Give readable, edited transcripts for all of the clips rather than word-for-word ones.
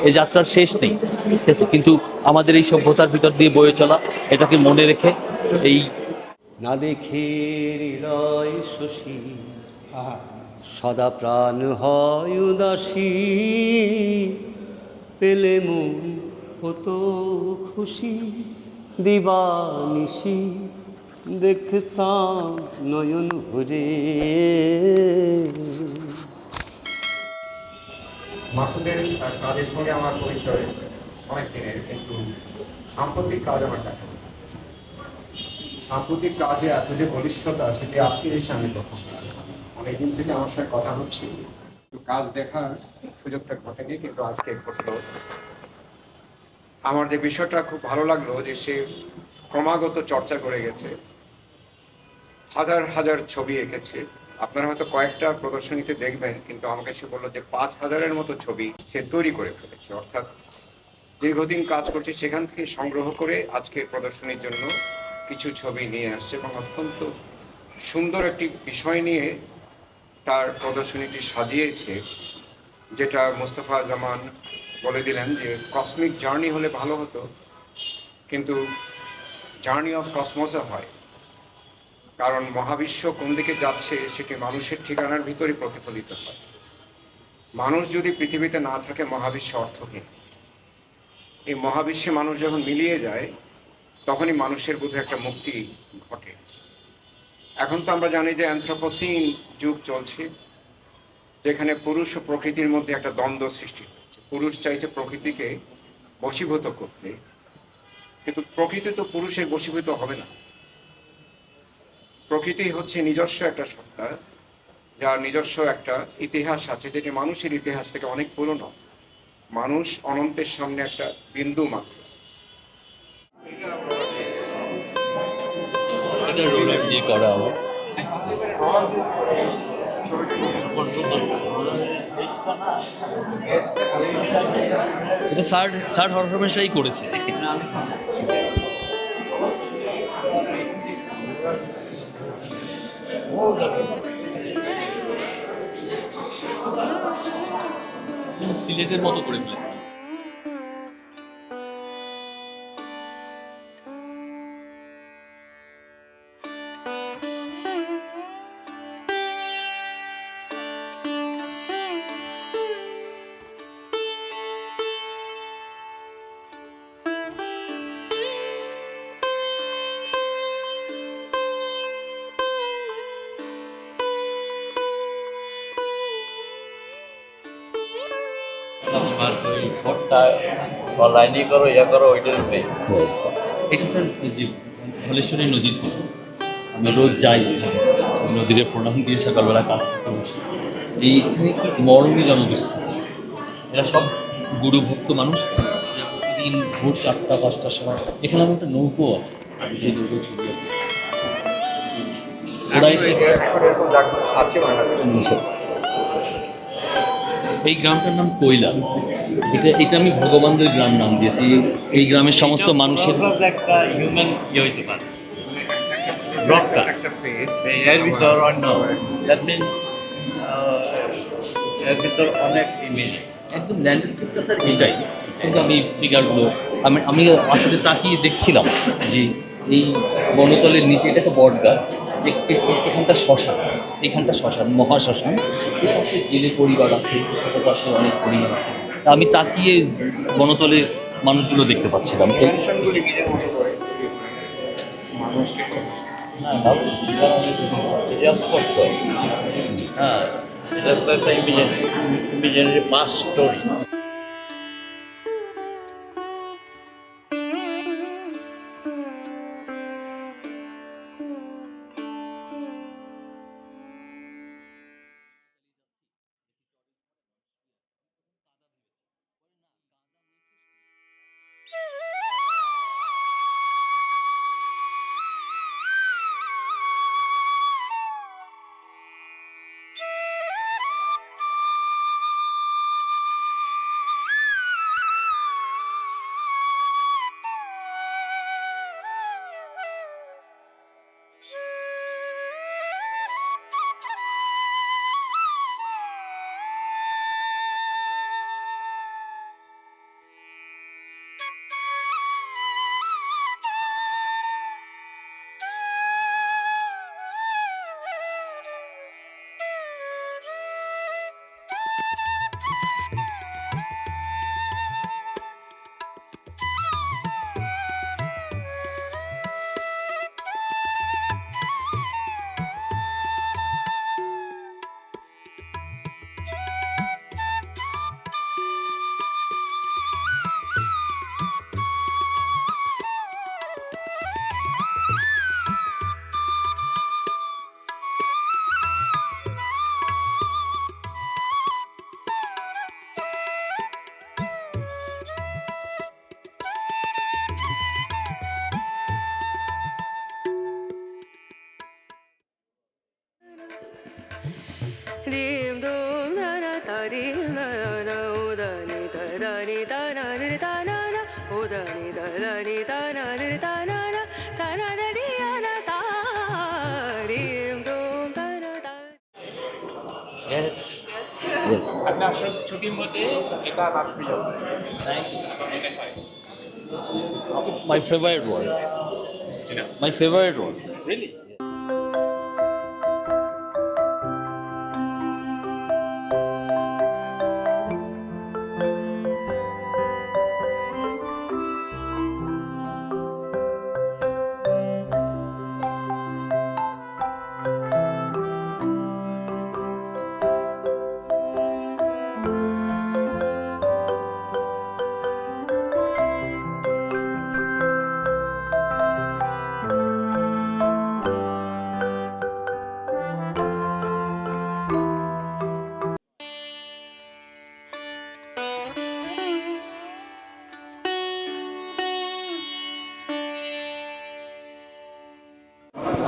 এই যাত্রার শেষ নেই, ঠিক আছে? কিন্তু আমাদের এই সভ্যতার ভিতর দিয়ে বয়ে চলা, এটাকে মনে রেখে এই না দেখে হৃদয় শশী সদা প্রাণ হয় উদাসী, পেলে মন হতো খুশি, দিবানিশি দেখতাম নয়ন ভরে। মাসুদের কাজের সঙ্গে আমার পরিচয় অনেক দিনের, কিন্তু সাম্প্রতিক কাজ আমার কাছে সাম্প্রতিক কাজে এত যে ঘনিষ্ঠতা, সেটি আজকে এসে আমি প্রথম। অনেকদিন থেকে আমার সঙ্গে কথা হচ্ছে, তো কাজ দেখার সুযোগটা ঘটেনি, কিন্তু আজকে ঘটলো। আমার যে বিষয়টা খুব ভালো লাগলো যে সে ক্রমাগত চর্চা করে গেছে, হাজার হাজার ছবি এঁকেছে। আপনারা হয়তো কয়েকটা প্রদর্শনীতে দেখবেন, কিন্তু আমাকে সে বললো যে 5,000-এর মতো ছবি সে তৈরি করে ফেলেছে। অর্থাৎ দীর্ঘদিন কাজ করছে, সেখান থেকে সংগ্রহ করে আজকে প্রদর্শনীর জন্য কিছু ছবি নিয়ে আসছে, এবং অত্যন্ত সুন্দর একটি বিষয় নিয়ে তার প্রদর্শনীটি সাজিয়েছে, যেটা মোস্তফা জামান বলে দিলেন যে কসমিক জার্নি হলে ভালো হতো, কিন্তু জার্নি অফ কসমসে হয়। কারণ মহাবিশ্ব কোন দিকে যাচ্ছে সেটি মানুষের ঠিকানার ভিতরেই প্রতিফলিত হয়। মানুষ যদি পৃথিবীতে না থাকে, মহাবিশ্ব অর্থহীন। এই মহাবিশ্বে মানুষ যখন মিলিয়ে যায়, তখনই মানুষের বোধহয় একটা মুক্তি ঘটে। এখন তো আমরা জানি যে অ্যানথ্রোপোসিন যুগ চলছে, যেখানে পুরুষ ও প্রকৃতির মধ্যে একটা দ্বন্দ্ব সৃষ্টি হচ্ছে। পুরুষ চাইছে প্রকৃতিকে বশীভূত করতে, কিন্তু প্রকৃতি তো পুরুষের বশীভূত হবে না। প্রকৃতি হচ্ছে নিজস্ব একটা সত্তা, যার নিজস্ব একটা ইতিহাস আছে, যেটি মানুষের ইতিহাস থেকে অনেক পুরনো। মানুষ অনন্তের সামনে একটা বিন্দু মাত্র। এটা রোলার দিয়ে করা হবে। এটা থার্ড থার্ড হরর হামেশাই করেছে। সিলেটের মতো করে ফেলেছে। আমার ওই ভোটটা লাইনে করো, ইয়া করো, ওইটার নেই। এটা স্যার যে ধলেশ্বরী নদীর পর আমি রোজ যাই, নদীর প্রণাম দিয়ে সকালবেলা কাজ করতে বসি। এইখানে কি মরমী জনগোষ্ঠী, এরা সব গুরু ভক্ত মানুষ। এরা প্রতিদিন ভোর 4টা-5টার সময়, এখানে আমার একটা নৌকো আছে, সেই নৌকো ছবি আছে। ওরা এসে জি স্যার। এই গ্রামটার নাম কৈলা। এটা আমি ভগবানদের গ্রাম নাম দিয়েছি। এই গ্রামের সমস্ত মানুষের একটা হিউম্যান ইয়ে হইতে পারে, ব্লকটা এর ভিতর অন্য, দ্যাট মিন এর ভিতর অনেক ইমেজ। একদম ল্যান্ডস্কেপটা স্যার এটাই। কিন্তু আমি ফিগারগুলো আমি আসলে তাকিয়ে দেখছিলাম যে এই বনতলের নিচে এটা একটা বট গাছ, এখানটা শ্মশান, এখানটা শ্মশান, মহাশ্মশান। এর পাশে জেলে পরিবার আছে, ওর পাশে অনেক পরিবার আছে। তা আমি তাকিয়ে বনতলের মানুষগুলো দেখতে পাচ্ছিলাম। মানুষকে হ্যাঁ, এটা স্পষ্ট। হ্যাঁ, এটা তো একটা imaginary pass story. dim dum na na ta dim na na na o da ni ta na dir ta na na o da ni ta na dir ta na na da di ya na ta dim dum ta na ta. Yes. Yes. আপনার সব ছবির মধ্যে এটা আমার প্রিয় My favorite one. My favorite one. Really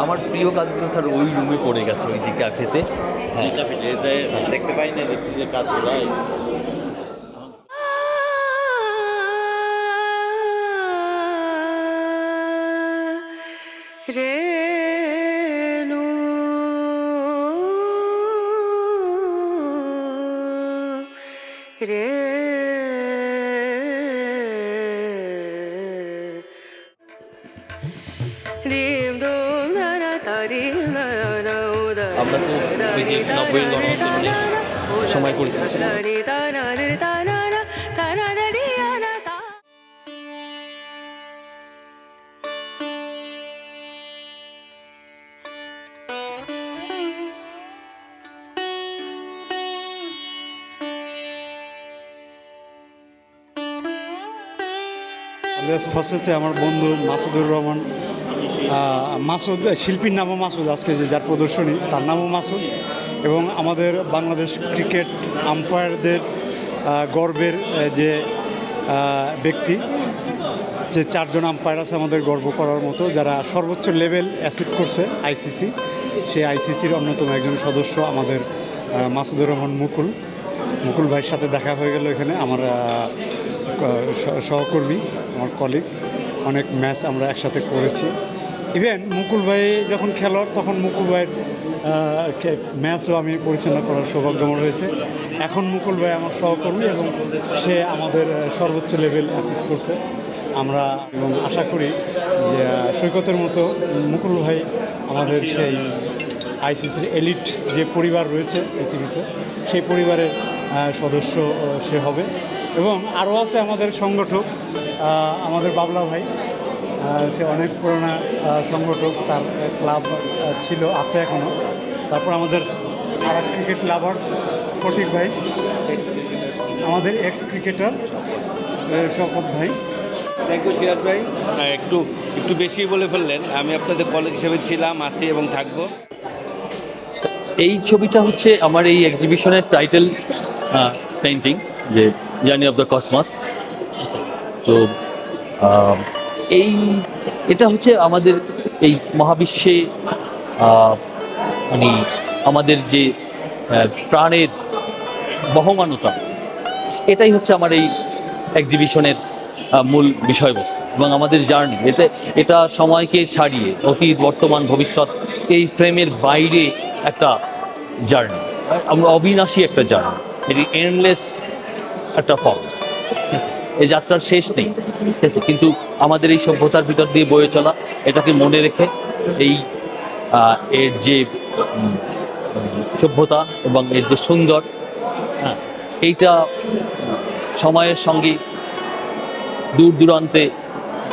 আমার প্রিয় কাজগুলো স্যার ওই রুমে পড়ে গেছে, ওই যে ক্যাফেতে। হ্যাঁ, দেখতে পাই না দেখতে যে কাজগুলো Re nu re dim dum na na ta dim na na o da আমরা তো ওই যে 90-এর গণআন্দোলনে সময় করেছি। ni ta na dir ta na da di ya na ta. Alias ফসেসে আমার বন্ধু মাসুদুর রহমান। মাসুদ শিল্পীর নামও মাসুদ, আজকে যে যার প্রদর্শনী তার নামও মাসুদ। এবং আমাদের বাংলাদেশ ক্রিকেট আম্পায়ারদের গর্বের যে ব্যক্তি, যে চারজন আম্পায়ার আছে আমাদের গর্ব করার মতো, যারা সর্বোচ্চ লেভেল অ্যাচিভ করছে আইসিসি, সেই আইসিসির অন্যতম একজন সদস্য আমাদের মাসুদুর রহমান মুকুল ভাইয়ের সাথে দেখা হয়ে গেল এখানে। আমার সহকর্মী, আমার কলিগ, অনেক ম্যাচ আমরা একসাথে করেছি। ইভেন মুকুল ভাই যখন খেলোয়াড় তখন মুকুল ভাইয়ের ম্যাচও আমি পরিচালনা করার সৌভাগ্য আমার হয়েছে। এখন মুকুল ভাই আমার সহকর্মী এবং সে আমাদের সর্বোচ্চ লেভেল অ্যাচিভ করছে আমরা, এবং আশা করি যে সৈকতের মতো মুকুল ভাই আমাদের সেই আইসিসির এলিট যে পরিবার রয়েছে পৃথিবীতে, সেই পরিবারের সদস্য সে হবে। এবং আরও আছে আমাদের সংগঠক, আমাদের বাবলা ভাই, সে অনেক পুরোনো সংগঠক, তার ক্লাব ছিল, আছে এখনও। তারপর আমাদের আর এক ক্রিকেট লাভার ফটিক ভাই, আমাদের এক্স ক্রিকেটার শপথ ভাই। থ্যাংক ইউ সিরাজ ভাই, একটু বেশি বলে ফেললেন। আমি আপনাদের কলেজ হিসেবে ছিলাম, আছি এবং থাকবো। এই ছবিটা হচ্ছে আমার এই এক্সিবিশনের টাইটেল পেইন্টিং, যে জার্নি অফ দ্য কসমস। তো এটা হচ্ছে আমাদের এই মহাবিশ্বে মানে আমাদের যে প্রাণের বহমানতা, এটাই হচ্ছে আমার এই এক্সিবিশনের মূল বিষয়বস্তু এবং আমাদের জার্নি। এটা সময়কে ছাড়িয়ে অতীত, বর্তমান, ভবিষ্যৎ, এই ফ্রেমের বাইরে একটা জার্নি, আমরা অবিনাশী একটা জার্নি, এটি এন্ডলেস একটা ফর্ম। ঠিক আছে, এই যাত্রার শেষ নেই। ঠিক আছে, কিন্তু আমাদের এই সভ্যতার ভিতর দিয়ে বয়ে চলা, এটাকে মনে রেখে এই এর যে সভ্যতা এবং এর যে সুন্দর, হ্যাঁ, এইটা সময়ের সঙ্গে দূর দূরান্তে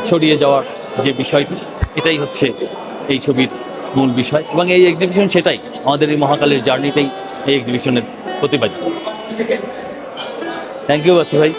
ছড়িয়ে যাওয়ার যে বিষয়টি, এটাই হচ্ছে এই ছবির মূল বিষয়। এবং এই এক্সিবিশন সেটাই, আমাদের এই মহাকালের জার্নিটাই এই এক্সিবিশনের প্রতিপাদ্য। থ্যাংক ইউ বাচ্চু ভাই।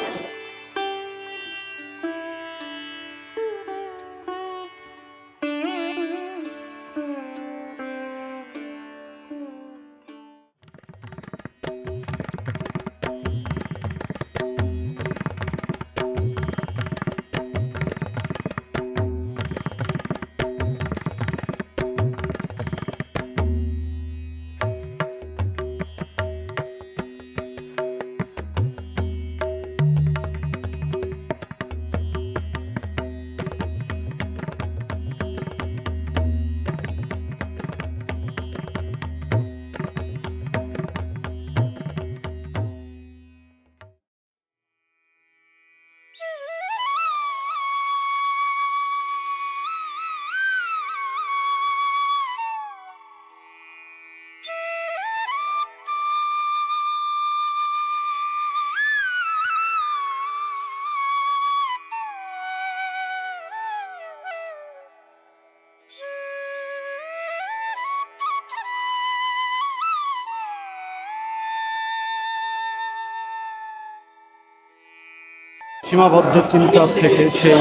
সীমাবদ্ধ চিন্তা থেকে সেই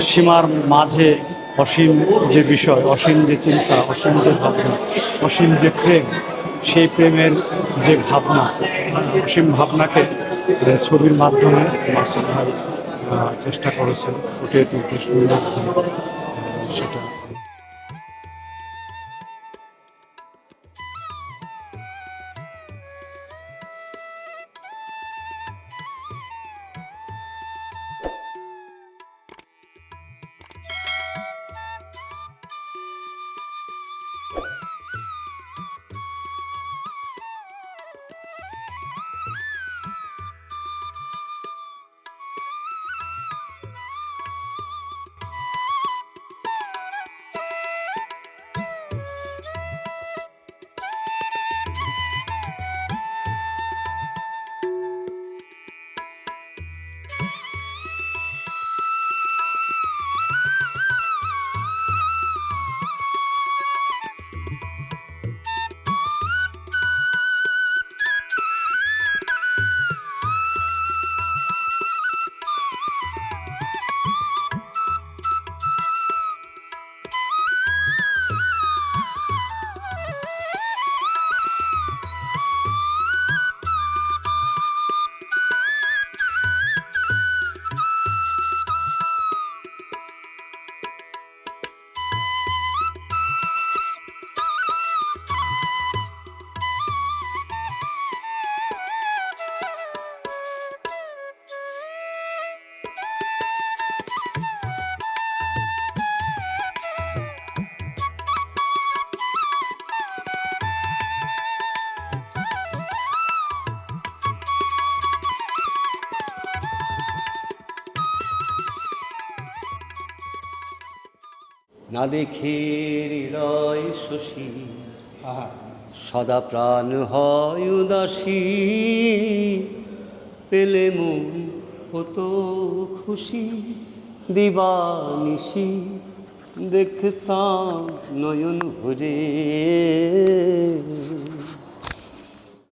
সীমার মাঝে অসীম যে বিষয়, অসীম যে চিন্তা, অসীম যে ভাবনা, অসীম যে প্রেম, সেই প্রেমের যে ভাবনা, অসীম ভাবনাকে ছবির মাধ্যমে মাসুদ ভাই চেষ্টা করেছেন ফুটিয়ে তুলতে সুন্দরভাবে সেটা। না দেখে হৃদয় শশী সদা প্রাণ হয় উদাসী, পেলে মন হতো খুশি দিবানিশি, দেখতাম নয়ন ভরে